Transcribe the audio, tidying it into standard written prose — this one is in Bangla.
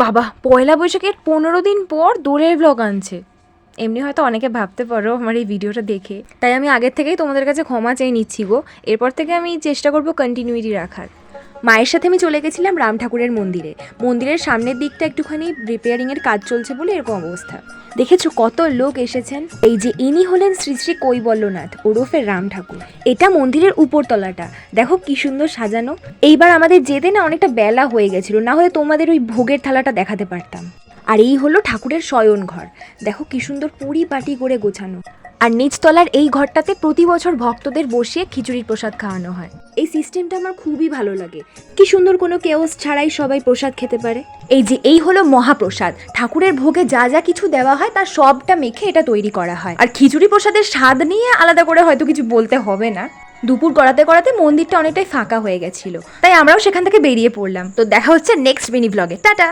বাবা, পয়লা বৈশাখের 15 দিন পর দোলের ব্লগ আনছে। এমনি হয়তো অনেকে ভাবতে পারো আমার এই ভিডিওটা দেখে, তাই আমি আগের থেকেই তোমাদের কাছে ক্ষমা চেয়ে নিচ্ছি গো। এরপর থেকে আমি চেষ্টা করবো কন্টিনিউইটি রাখার। মায়ের সাথে আমি চলে গেছিলাম রাম ঠাকুরের মন্দিরে। মন্দিরের সামনের দিকটা একটুখানি রিপেয়ারিংয়ের কাজ চলছে বলে এরকম অবস্থা। দেখেছো কত লোক এসেছেন। এই যে ইনি হলেন শ্রী শ্রী কৈবল্যনাথ ওরফে রাম ঠাকুর। এটা মন্দিরের উপরতলাটা, দেখো কি সুন্দর সাজানো। এইবার আমাদের যেতে না অনেকটা বেলা হয়ে গেছিল, না হলে তোমাদের ওই ভোগের থালাটা দেখাতে পারতাম। আর এই হলো ঠাকুরের শয়ন ঘর, দেখো কি সুন্দর পরিপাটি করে গোছানো। আর নিচতলার এই ঘরটাতে প্রতি বছর ভক্তদের বসিয়ে খিচুড়ির প্রসাদ খাওয়ানো হয়। এই সিস্টেমটা আমার খুবই ভালো লাগে, কি সুন্দর কোনো কেওস ছাড়াই সবাই প্রসাদ খেতে পারে। এই যে এই হলো মহাপ্রসাদ, ঠাকুরের ভোগে যা যা কিছু দেওয়া হয় তার সবটা মেখে এটা তৈরি করা হয়। আর খিচুড়ি প্রসাদের স্বাদ নিয়ে আলাদা করে হয়তো কিছু বলতে হবে না। দুপুর গড়াতে গড়াতে মন্দিরটা অনেকটাই ফাঁকা হয়ে গেছিল, তাই আমরাও সেখান থেকে বেরিয়ে পড়লাম। তো দেখা হচ্ছে নেক্সট মিনি ব্লগে, টাটা।